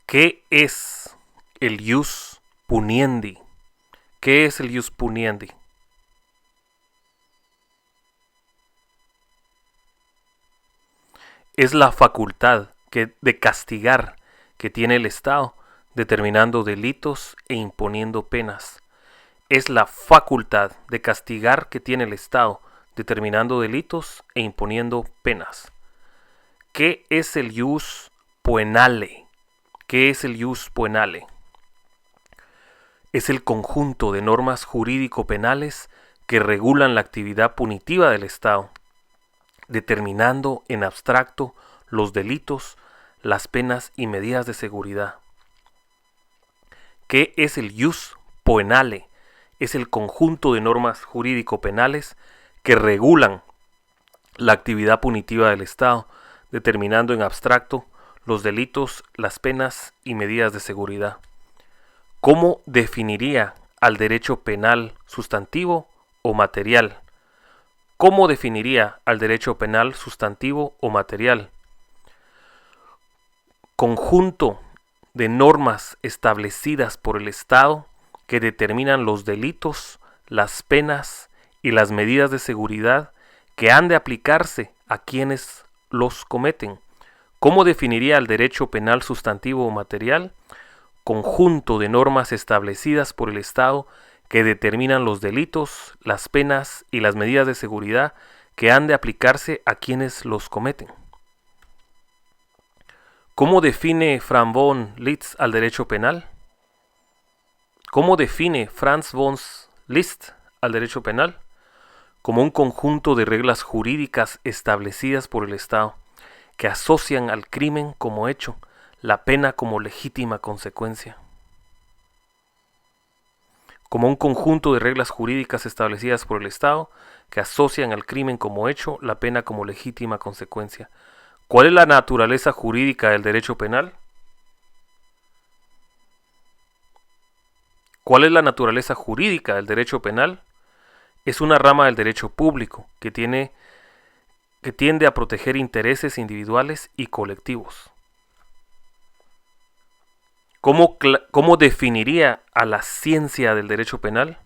¿Qué es el ius puniendi? ¿Qué es el ius puniendi? Es la facultad de castigar que tiene el Estado, determinando delitos e imponiendo penas. Es la facultad de castigar que tiene el Estado, determinando delitos e imponiendo penas. ¿Qué es el ius poenale? ¿Qué es el ius poenale? Es el conjunto de normas jurídico-penales que regulan la actividad punitiva del Estado, determinando en abstracto los delitos, las penas y medidas de seguridad. ¿Qué es el ius poenale? Es el conjunto de normas jurídico-penales que regulan la actividad punitiva del Estado, determinando en abstracto los delitos, las penas y medidas de seguridad. ¿Cómo definiría al derecho penal sustantivo o material? ¿Cómo definiría al derecho penal sustantivo o material? Conjunto de normas establecidas por el Estado que determinan los delitos, las penas y las medidas de seguridad que han de aplicarse a quienes los cometen. ¿Cómo definiría el derecho penal sustantivo o material? Conjunto de normas establecidas por el Estado que determinan los delitos, las penas y las medidas de seguridad que han de aplicarse a quienes los cometen. ¿Cómo define Franz von Liszt al derecho penal? ¿Cómo define Franz von Liszt al derecho penal? Como un conjunto de reglas jurídicas establecidas por el Estado que asocian al crimen como hecho, la pena como legítima consecuencia. Como un conjunto de reglas jurídicas establecidas por el Estado que asocian al crimen como hecho, la pena como legítima consecuencia. ¿Cuál es la naturaleza jurídica del derecho penal? ¿Cuál es la naturaleza jurídica del derecho penal? Es una rama del derecho público que tiende a proteger intereses individuales y colectivos. ¿Cómo definiría a la ciencia del derecho penal?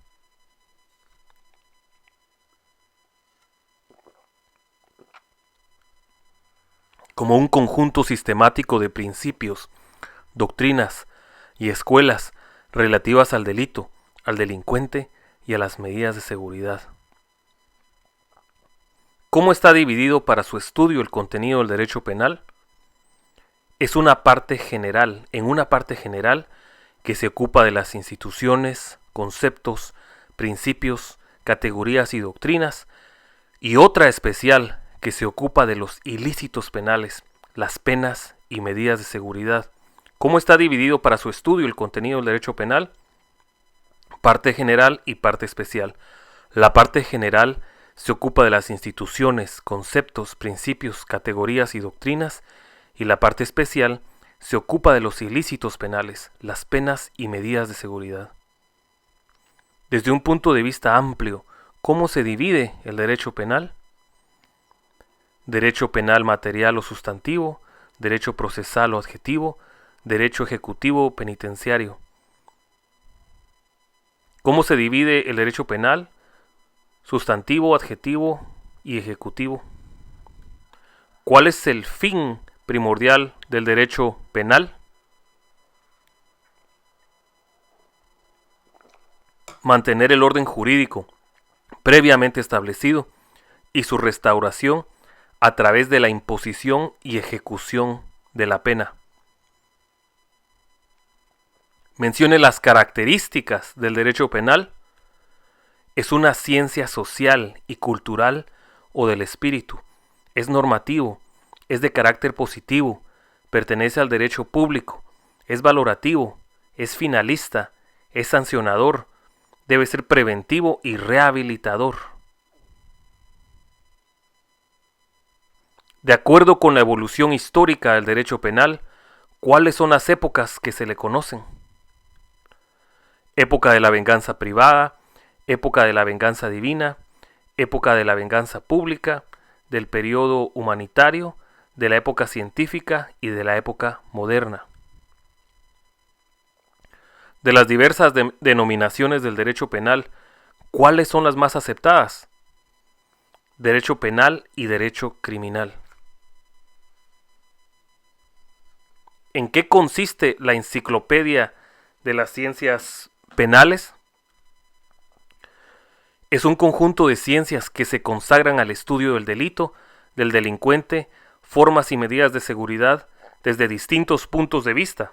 Como un conjunto sistemático de principios, doctrinas y escuelas relativas al delito, al delincuente y a las medidas de seguridad. ¿Cómo está dividido para su estudio el contenido del derecho penal? Es una parte general, que se ocupa de las instituciones, conceptos, principios, categorías y doctrinas, y otra especial que se ocupa de los ilícitos penales, las penas y medidas de seguridad. ¿Cómo está dividido para su estudio el contenido del derecho penal? Parte general y parte especial. La parte general se ocupa de las instituciones, conceptos, principios, categorías y doctrinas, y la parte especial se ocupa de los ilícitos penales, las penas y medidas de seguridad. Desde un punto de vista amplio, ¿cómo se divide el derecho penal? Derecho penal material o sustantivo, derecho procesal o adjetivo, derecho ejecutivo o penitenciario. ¿Cómo se divide el derecho penal? Sustantivo, adjetivo y ejecutivo. ¿Cuál es el fin primordial del derecho penal? Mantener el orden jurídico previamente establecido y su restauración a través de la imposición y ejecución de la pena. Mencione las características del derecho penal. Es una ciencia social y cultural o del espíritu. Es normativo, es de carácter positivo, pertenece al derecho público, es valorativo, es finalista, es sancionador, debe ser preventivo y rehabilitador. De acuerdo con la evolución histórica del derecho penal, ¿cuáles son las épocas que se le conocen? Época de la venganza privada, época de la venganza divina, época de la venganza pública, del periodo humanitario, de la época científica y de la época moderna. De las diversas denominaciones del derecho penal, ¿cuáles son las más aceptadas? Derecho penal y derecho criminal. ¿En qué consiste la enciclopedia de las ciencias penales? Es un conjunto de ciencias que se consagran al estudio del delito, del delincuente, formas y medidas de seguridad desde distintos puntos de vista.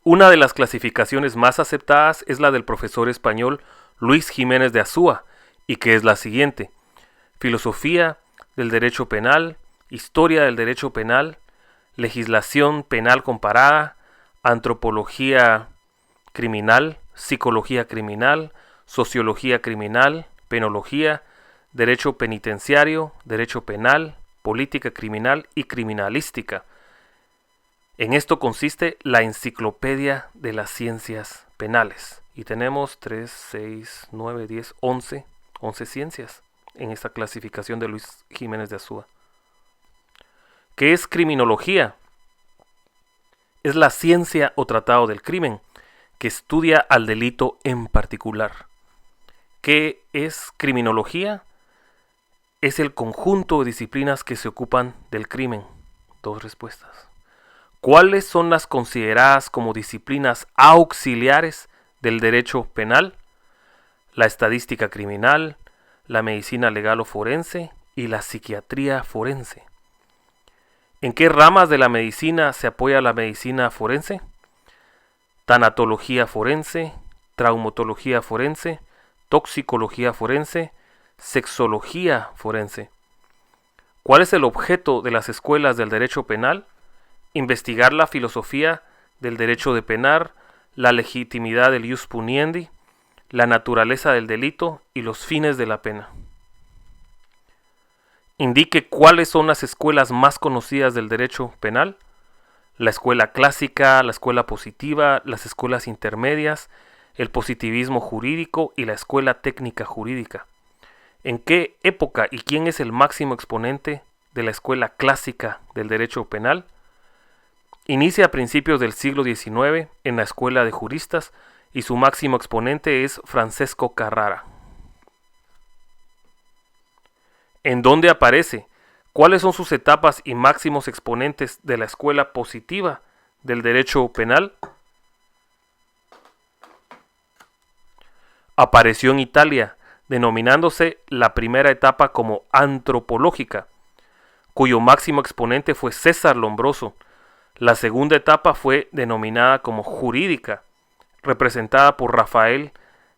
Una de las clasificaciones más aceptadas es la del profesor español Luis Jiménez de Azúa, y que es la siguiente: filosofía del derecho penal, historia del derecho penal, legislación penal comparada, antropología criminal, psicología criminal, sociología criminal, penología, derecho penitenciario, derecho penal, política criminal y criminalística. En esto consiste la enciclopedia de las ciencias penales. Y tenemos 3, 6, 9, 10, 11 ciencias en esta clasificación de Luis Jiménez de Azúa. ¿Qué es criminología? Es la ciencia o tratado del crimen que estudia al delito en particular. ¿Qué es criminología? Es el conjunto de disciplinas que se ocupan del crimen. 2 respuestas. ¿Cuáles son las consideradas como disciplinas auxiliares del derecho penal? La estadística criminal, la medicina legal o forense y la psiquiatría forense. ¿En qué ramas de la medicina se apoya la medicina forense? Tanatología forense, traumatología forense, toxicología forense, sexología forense. ¿Cuál es el objeto de las escuelas del derecho penal? Investigar la filosofía del derecho de penar, la legitimidad del ius puniendi, la naturaleza del delito y los fines de la pena. Indique cuáles son las escuelas más conocidas del derecho penal: la escuela clásica, la escuela positiva, las escuelas intermedias, el positivismo jurídico y la escuela técnica jurídica. ¿En qué época y quién es el máximo exponente de la escuela clásica del derecho penal? Inicia a principios del siglo XIX en la Escuela de Juristas y su máximo exponente es Francesco Carrara. ¿En dónde aparece? ¿Cuáles son sus etapas y máximos exponentes de la escuela positiva del derecho penal? Apareció en Italia, denominándose la primera etapa como antropológica, cuyo máximo exponente fue César Lombroso. La segunda etapa fue denominada como jurídica, representada por Rafael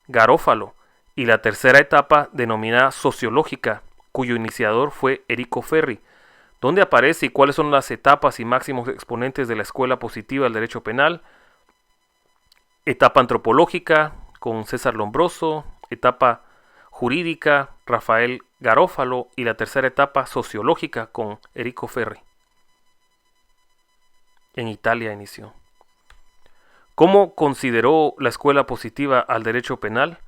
Garófalo, y la tercera etapa denominada sociológica, cuyo iniciador fue Enrico Ferri. ¿Dónde aparece y cuáles son las etapas y máximos exponentes de la escuela positiva del derecho penal? Etapa antropológica con César Lombroso, etapa jurídica Rafael Garófalo y la tercera etapa sociológica con Enrico Ferri. En Italia inició. ¿Cómo consideró la escuela positiva al derecho penal?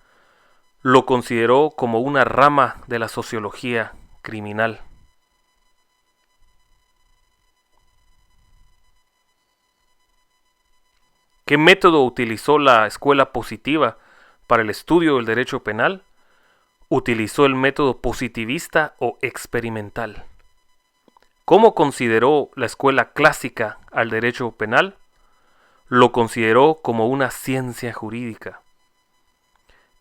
Lo consideró como una rama de la sociología criminal. ¿Qué método utilizó la escuela positiva para el estudio del derecho penal? Utilizó el método positivista o experimental. ¿Cómo consideró la escuela clásica al derecho penal? Lo consideró como una ciencia jurídica.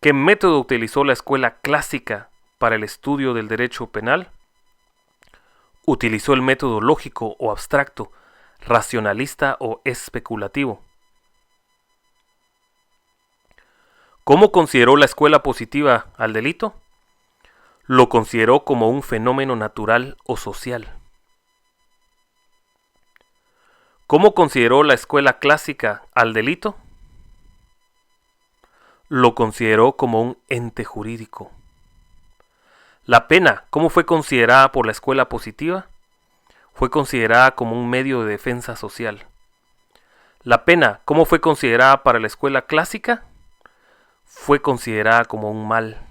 ¿Qué método utilizó la escuela clásica para el estudio del derecho penal? Utilizó el método lógico o abstracto, racionalista o especulativo. ¿Cómo consideró la escuela positiva al delito? Lo consideró como un fenómeno natural o social. ¿Cómo consideró la escuela clásica al delito? Lo consideró como un ente jurídico. La pena, ¿cómo fue considerada por la escuela positiva? Fue considerada como un medio de defensa social. La pena, ¿cómo fue considerada para la escuela clásica? Fue considerada como un mal.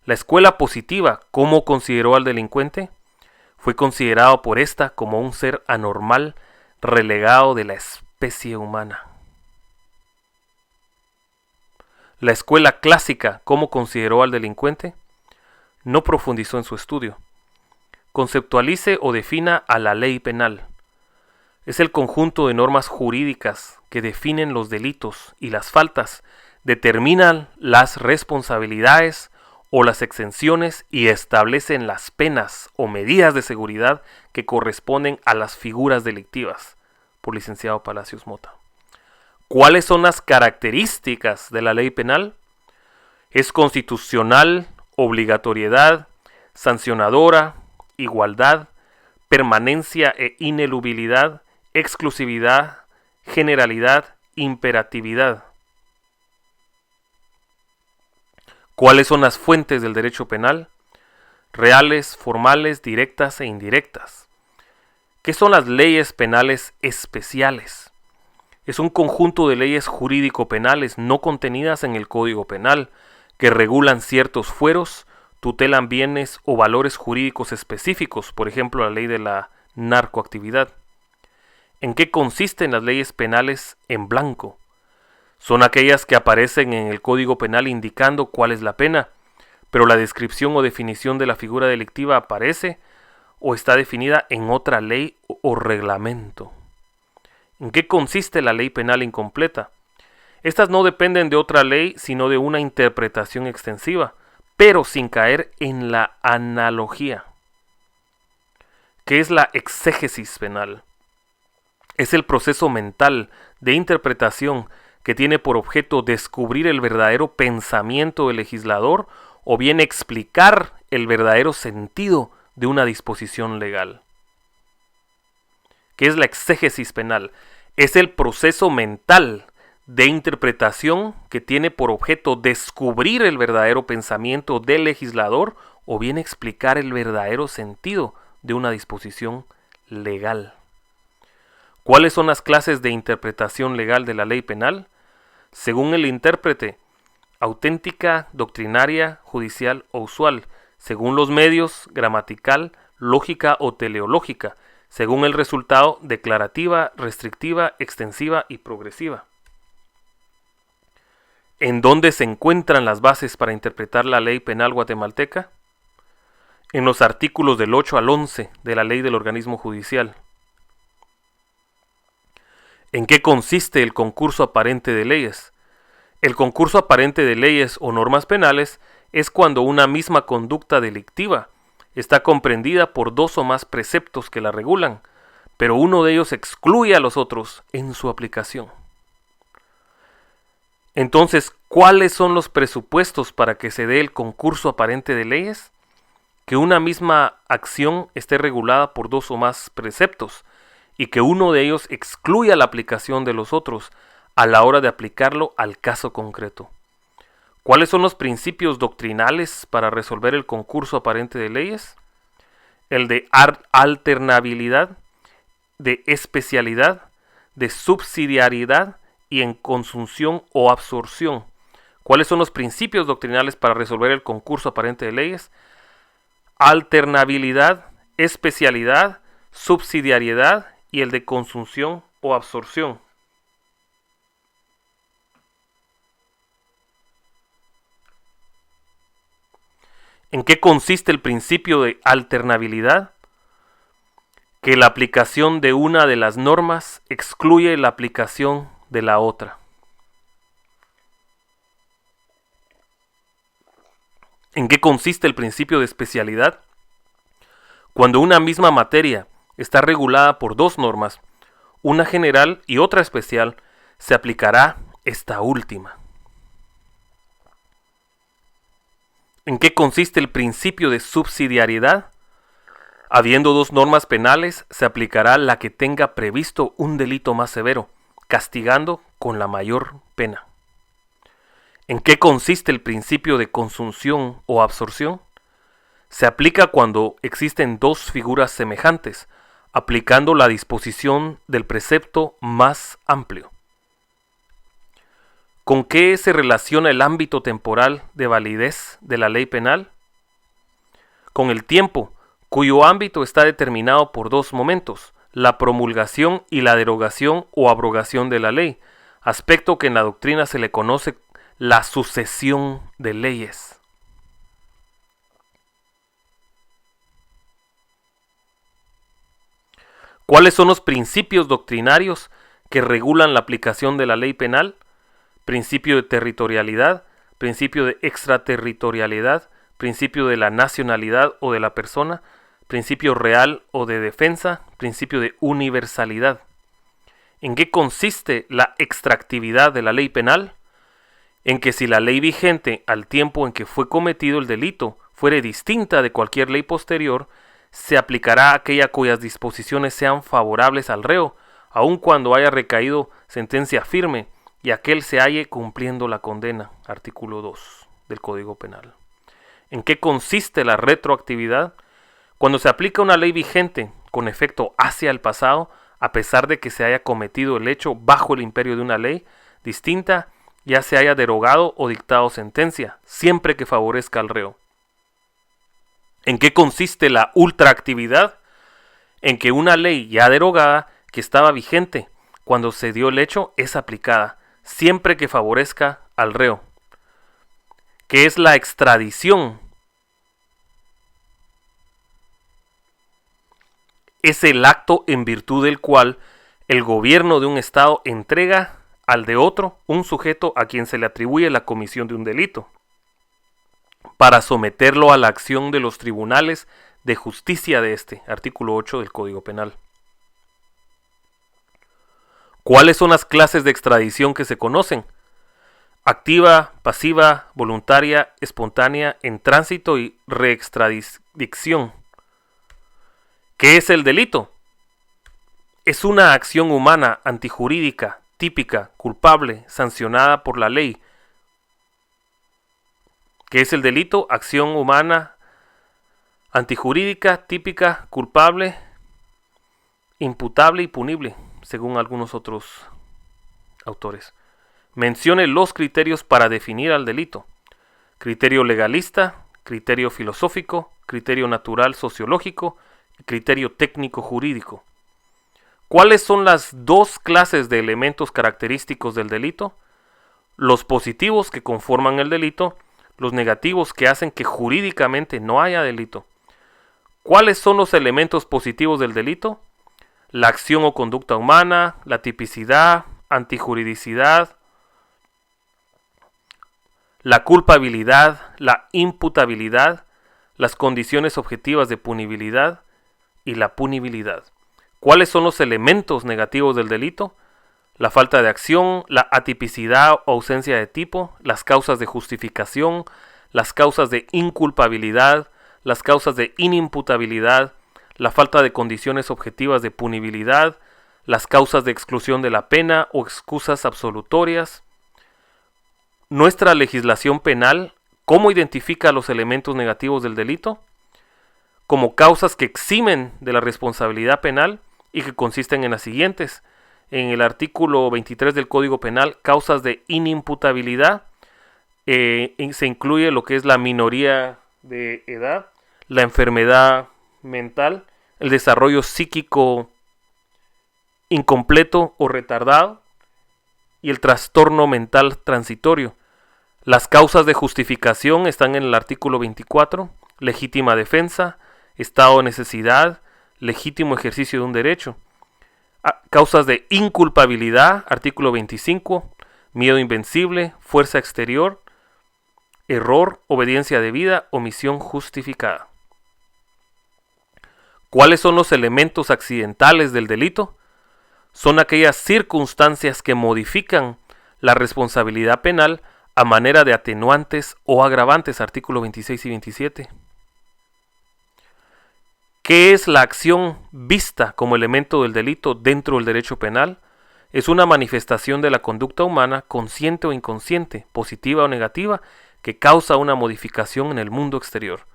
La escuela positiva, ¿cómo consideró al delincuente? Fue considerado por esta como un ser anormal, relegado de la especie humana. La escuela clásica, ¿cómo consideró al delincuente? No profundizó en su estudio. Conceptualice o defina a la ley penal. Es el conjunto de normas jurídicas que definen los delitos y las faltas, determinan las responsabilidades o las exenciones y establecen las penas o medidas de seguridad que corresponden a las figuras delictivas. Por licenciado Palacios Mota. ¿Cuáles son las características de la ley penal? Es constitucional, obligatoriedad, sancionadora, igualdad, permanencia e ineludibilidad, exclusividad, generalidad, imperatividad. ¿Cuáles son las fuentes del derecho penal? Reales, formales, directas e indirectas. ¿Qué son las leyes penales especiales? Es un conjunto de leyes jurídico-penales no contenidas en el Código Penal que regulan ciertos fueros, tutelan bienes o valores jurídicos específicos, por ejemplo la ley de la narcoactividad. ¿En qué consisten las leyes penales en blanco? Son aquellas que aparecen en el Código Penal indicando cuál es la pena, pero la descripción o definición de la figura delictiva aparece o está definida en otra ley o reglamento. ¿En qué consiste la ley penal incompleta? Estas no dependen de otra ley, sino de una interpretación extensiva, pero sin caer en la analogía. ¿Qué es la exégesis penal? Es el proceso mental de interpretación que tiene por objeto descubrir el verdadero pensamiento del legislador o bien explicar el verdadero sentido de una disposición legal. ¿Qué es la exégesis penal? Es el proceso mental de interpretación que tiene por objeto descubrir el verdadero pensamiento del legislador o bien explicar el verdadero sentido de una disposición legal. ¿Cuáles son las clases de interpretación legal de la ley penal? Según el intérprete, auténtica, doctrinaria, judicial o usual, según los medios, gramatical, lógica o teleológica, según el resultado, declarativa, restrictiva, extensiva y progresiva. ¿En dónde se encuentran las bases para interpretar la ley penal guatemalteca? En los artículos del 8 al 11 de la ley del organismo judicial. ¿En qué consiste el concurso aparente de leyes? El concurso aparente de leyes o normas penales es cuando una misma conducta delictiva está comprendida por dos o más preceptos que la regulan, pero uno de ellos excluye a los otros en su aplicación. Entonces, ¿cuáles son los presupuestos para que se dé el concurso aparente de leyes? Que una misma acción esté regulada por dos o más preceptos y que uno de ellos excluya la aplicación de los otros a la hora de aplicarlo al caso concreto. ¿Cuáles son los principios doctrinales para resolver el concurso aparente de leyes? El de alternabilidad, de especialidad, de subsidiariedad y en consunción o absorción. ¿Cuáles son los principios doctrinales para resolver el concurso aparente de leyes? Alternabilidad, especialidad, subsidiariedad y el de consunción o absorción. ¿En qué consiste el principio de alternabilidad? Que la aplicación de una de las normas excluye la aplicación de la otra. ¿En qué consiste el principio de especialidad? Cuando una misma materia está regulada por dos normas, una general y otra especial, se aplicará esta última. ¿En qué consiste el principio de subsidiariedad? Habiendo dos normas penales, se aplicará la que tenga previsto un delito más severo, castigando con la mayor pena. ¿En qué consiste el principio de consunción o absorción? Se aplica cuando existen dos figuras semejantes, aplicando la disposición del precepto más amplio. ¿Con qué se relaciona el ámbito temporal de validez de la ley penal? Con el tiempo, cuyo ámbito está determinado por dos momentos, la promulgación y la derogación o abrogación de la ley, aspecto que en la doctrina se le conoce la sucesión de leyes. ¿Cuáles son los principios doctrinarios que regulan la aplicación de la ley penal? Principio de territorialidad, principio de extraterritorialidad, principio de la nacionalidad o de la persona, principio real o de defensa, principio de universalidad. ¿En qué consiste la extractividad de la ley penal? En que si la ley vigente al tiempo en que fue cometido el delito fuere distinta de cualquier ley posterior, se aplicará a aquella cuyas disposiciones sean favorables al reo, aun cuando haya recaído sentencia firme y aquel se halle cumpliendo la condena. Artículo 2 del Código Penal. ¿En qué consiste la retroactividad? Cuando se aplica una ley vigente con efecto hacia el pasado, a pesar de que se haya cometido el hecho bajo el imperio de una ley distinta, ya se haya derogado o dictado sentencia, siempre que favorezca al reo. ¿En qué consiste la ultraactividad? En que una ley ya derogada, que estaba vigente cuando se dio el hecho, es aplicada, siempre que favorezca al reo. ¿Qué es la extradición? Es el acto en virtud del cual el gobierno de un estado entrega al de otro un sujeto a quien se le atribuye la comisión de un delito, para someterlo a la acción de los tribunales de justicia de este, artículo 8 del Código Penal. ¿Cuáles son las clases de extradición que se conocen? Activa, pasiva, voluntaria, espontánea, en tránsito y reextradición. ¿Qué es el delito? Es una acción humana antijurídica, típica, culpable, sancionada por la ley. ¿Qué es el delito? Acción humana antijurídica, típica, culpable, imputable y punible, según algunos otros autores. Mencione los criterios para definir al delito. Criterio legalista, criterio filosófico, criterio natural sociológico y criterio técnico jurídico. ¿Cuáles son las dos clases de elementos característicos del delito? Los positivos que conforman el delito, los negativos que hacen que jurídicamente no haya delito. ¿Cuáles son los elementos positivos del delito? La acción o conducta humana, la tipicidad, antijuridicidad, la culpabilidad, la imputabilidad, las condiciones objetivas de punibilidad y la punibilidad. ¿Cuáles son los elementos negativos del delito? La falta de acción, la atipicidad o ausencia de tipo, las causas de justificación, las causas de inculpabilidad, las causas de inimputabilidad, la falta de condiciones objetivas de punibilidad, las causas de exclusión de la pena o excusas absolutorias. Nuestra legislación penal, ¿cómo identifica los elementos negativos del delito? Como causas que eximen de la responsabilidad penal y que consisten en las siguientes. En el artículo 23 del Código Penal, causas de inimputabilidad, se incluye lo que es la minoría de edad, la enfermedad mental, el desarrollo psíquico incompleto o retardado y el trastorno mental transitorio. Las causas de justificación están en el artículo 24, legítima defensa, estado de necesidad, legítimo ejercicio de un derecho. Causas de inculpabilidad, artículo 25, miedo invencible, fuerza exterior, error, obediencia debida, omisión justificada. ¿Cuáles son los elementos accidentales del delito? Son aquellas circunstancias que modifican la responsabilidad penal a manera de atenuantes o agravantes, artículo 26 y 27. ¿Qué es la acción vista como elemento del delito dentro del derecho penal? Es una manifestación de la conducta humana, consciente o inconsciente, positiva o negativa, que causa una modificación en el mundo exterior.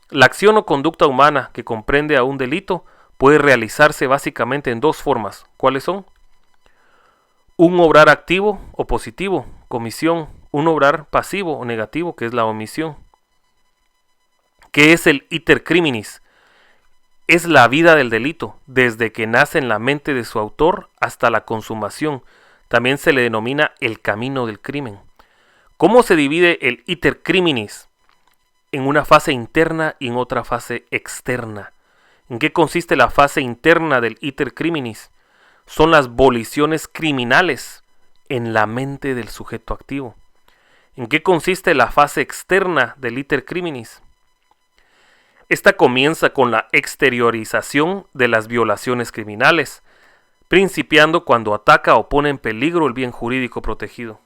La acción o conducta humana que comprende a un delito puede realizarse básicamente en dos formas. ¿Cuáles son? Un obrar activo o positivo, comisión. Un obrar pasivo o negativo, que es la omisión. ¿Qué es el iter criminis? Es la vida del delito, desde que nace en la mente de su autor hasta la consumación. También se le denomina el camino del crimen. ¿Cómo se divide el iter criminis? En una fase interna y en otra fase externa. ¿En qué consiste la fase interna del iter criminis? Son las voliciones criminales en la mente del sujeto activo. ¿En qué consiste la fase externa del iter criminis? Esta comienza con la exteriorización de las violaciones criminales, principiando cuando ataca o pone en peligro el bien jurídico protegido.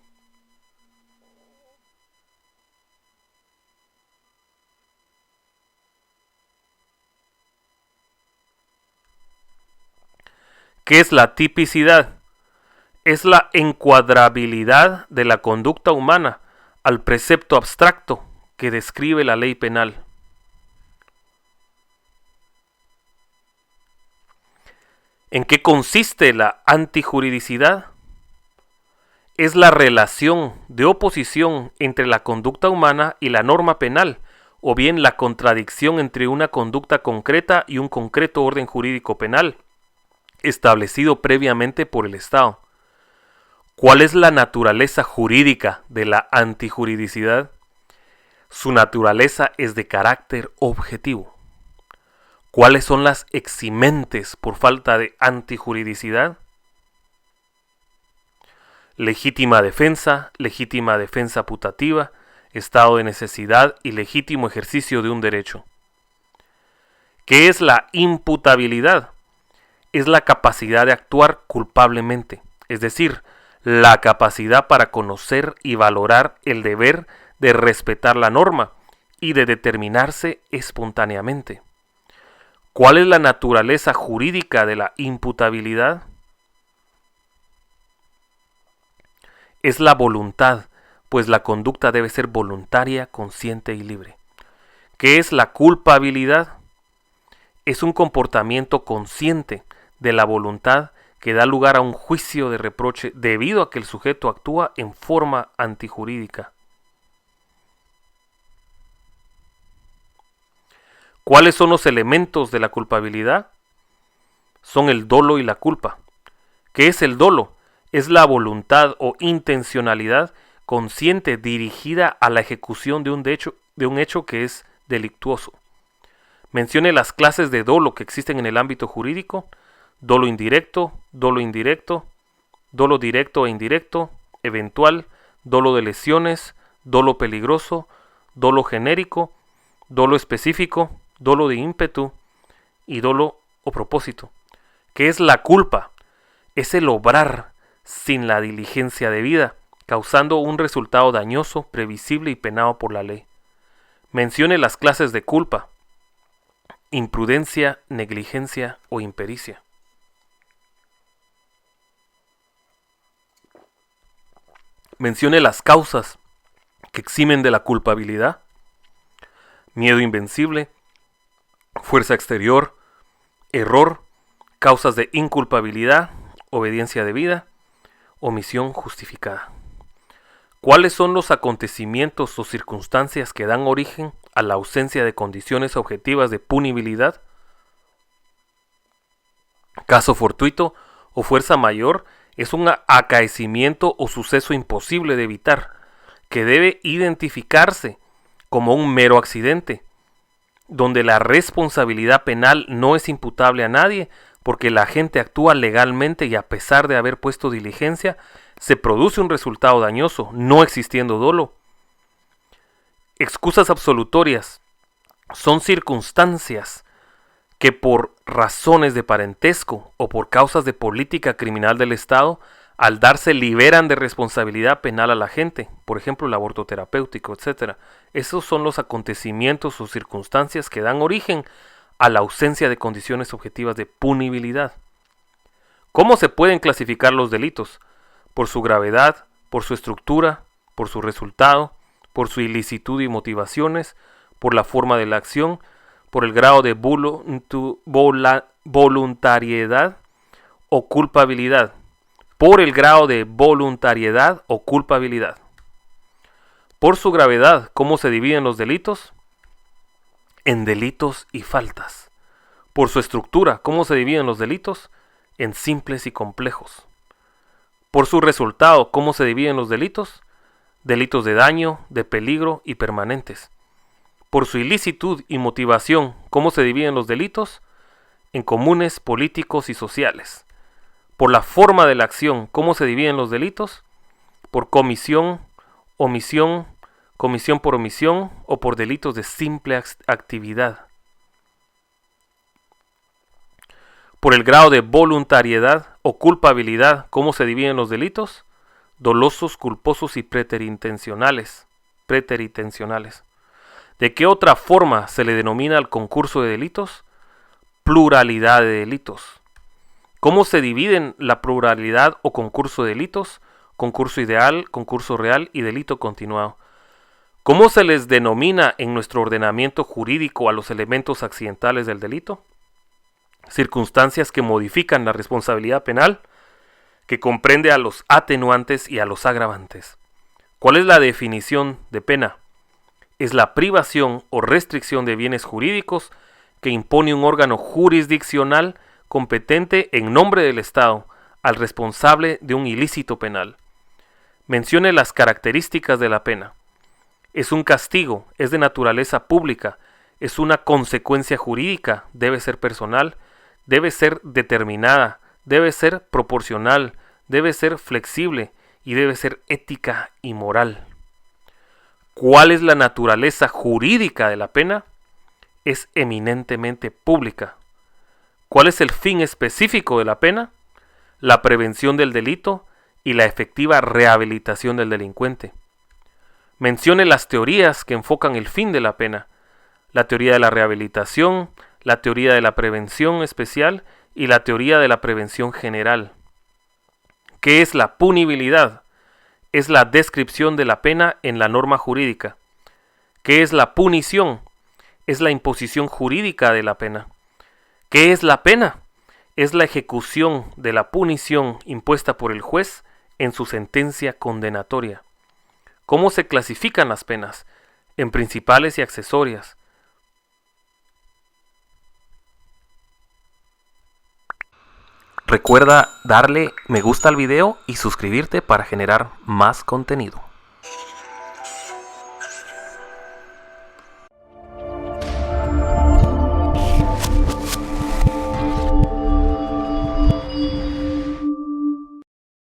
¿Qué es la tipicidad? Es la encuadrabilidad de la conducta humana al precepto abstracto que describe la ley penal. ¿En qué consiste la antijuridicidad? Es la relación de oposición entre la conducta humana y la norma penal, o bien la contradicción entre una conducta concreta y un concreto orden jurídico penal, establecido previamente por el Estado. ¿Cuál es la naturaleza jurídica de la antijuridicidad? Su naturaleza es de carácter objetivo. ¿Cuáles son las eximentes por falta de antijuridicidad? Legítima defensa putativa, estado de necesidad y legítimo ejercicio de un derecho. ¿Qué es la imputabilidad? Es la capacidad de actuar culpablemente, es decir, la capacidad para conocer y valorar el deber de respetar la norma y de determinarse espontáneamente. ¿Cuál es la naturaleza jurídica de la imputabilidad? Es la voluntad, pues la conducta debe ser voluntaria, consciente y libre. ¿Qué es la culpabilidad? Es un comportamiento consciente de la voluntad que da lugar a un juicio de reproche debido a que el sujeto actúa en forma antijurídica. ¿Cuáles son los elementos de la culpabilidad? Son el dolo y la culpa. ¿Qué es el dolo? Es la voluntad o intencionalidad consciente dirigida a la ejecución de un hecho que es delictuoso. Mencione las clases de dolo que existen en el ámbito jurídico: dolo indirecto, dolo directo e indirecto, eventual, dolo de lesiones, dolo peligroso, dolo genérico, dolo específico, dolo de ímpetu y dolo o propósito. ¿Qué es la culpa? Es el obrar sin la diligencia debida, causando un resultado dañoso, previsible y penado por la ley. Mencione las clases de culpa: imprudencia, negligencia o impericia. Mencione las causas que eximen de la culpabilidad: miedo invencible, fuerza exterior, error, causas de inculpabilidad, obediencia debida, omisión justificada. ¿Cuáles son los acontecimientos o circunstancias que dan origen a la ausencia de condiciones objetivas de punibilidad? Caso fortuito o fuerza mayor es un acaecimiento o suceso imposible de evitar, que debe identificarse como un mero accidente, donde la responsabilidad penal no es imputable a nadie, porque la agente actúa legalmente y a pesar de haber puesto diligencia, se produce un resultado dañoso, no existiendo dolo. Excusas absolutorias son circunstancias que por razones de parentesco o por causas de política criminal del Estado, al darse liberan de responsabilidad penal a la gente, por ejemplo el aborto terapéutico, etc. Esos son los acontecimientos o circunstancias que dan origen a la ausencia de condiciones objetivas de punibilidad. ¿Cómo se pueden clasificar los delitos? Por su gravedad, por su estructura, por su resultado, por su ilicitud y motivaciones, por la forma de la acción, por el grado de voluntariedad o culpabilidad. Por el grado de voluntariedad o culpabilidad. Por su gravedad, ¿cómo se dividen los delitos? En delitos y faltas. Por su estructura, ¿cómo se dividen los delitos? En simples y complejos. Por su resultado, ¿cómo se dividen los delitos? delitos de daño, de peligro y permanentes. Por su ilicitud y motivación, ¿cómo se dividen los delitos? En comunes, políticos y sociales. Por la forma de la acción, ¿cómo se dividen los delitos? Por comisión, omisión, comisión por omisión o por delitos de simple actividad. Por el grado de voluntariedad o culpabilidad, ¿cómo se dividen los delitos? Dolosos, culposos y preteritencionales. ¿De qué otra forma se le denomina al concurso de delitos? Pluralidad de delitos. ¿Cómo se dividen la pluralidad o concurso de delitos? Concurso ideal, concurso real y delito continuado. ¿Cómo se les denomina en nuestro ordenamiento jurídico a los elementos accidentales del delito? Circunstancias que modifican la responsabilidad penal, que comprende a los atenuantes y a los agravantes. ¿Cuál es la definición de pena? Es la privación o restricción de bienes jurídicos que impone un órgano jurisdiccional competente en nombre del Estado al responsable de un ilícito penal. Mencione las características de la pena. Es un castigo, es de naturaleza pública, es una consecuencia jurídica, debe ser personal, debe ser determinada, debe ser proporcional, debe ser flexible y debe ser ética y moral. ¿Cuál es la naturaleza jurídica de la pena? Es eminentemente pública. ¿Cuál es el fin específico de la pena? La prevención del delito y la efectiva rehabilitación del delincuente. Mencione las teorías que enfocan el fin de la pena. La teoría de la rehabilitación, la teoría de la prevención especial y la teoría de la prevención general. ¿Qué es la punibilidad? Es la descripción de la pena en la norma jurídica. ¿Qué es la punición? Es la imposición jurídica de la pena. ¿Qué es la pena? Es la ejecución de la punición impuesta por el juez en su sentencia condenatoria. ¿Cómo se clasifican las penas? En principales y accesorias. Recuerda darle me gusta al video y suscribirte para generar más contenido.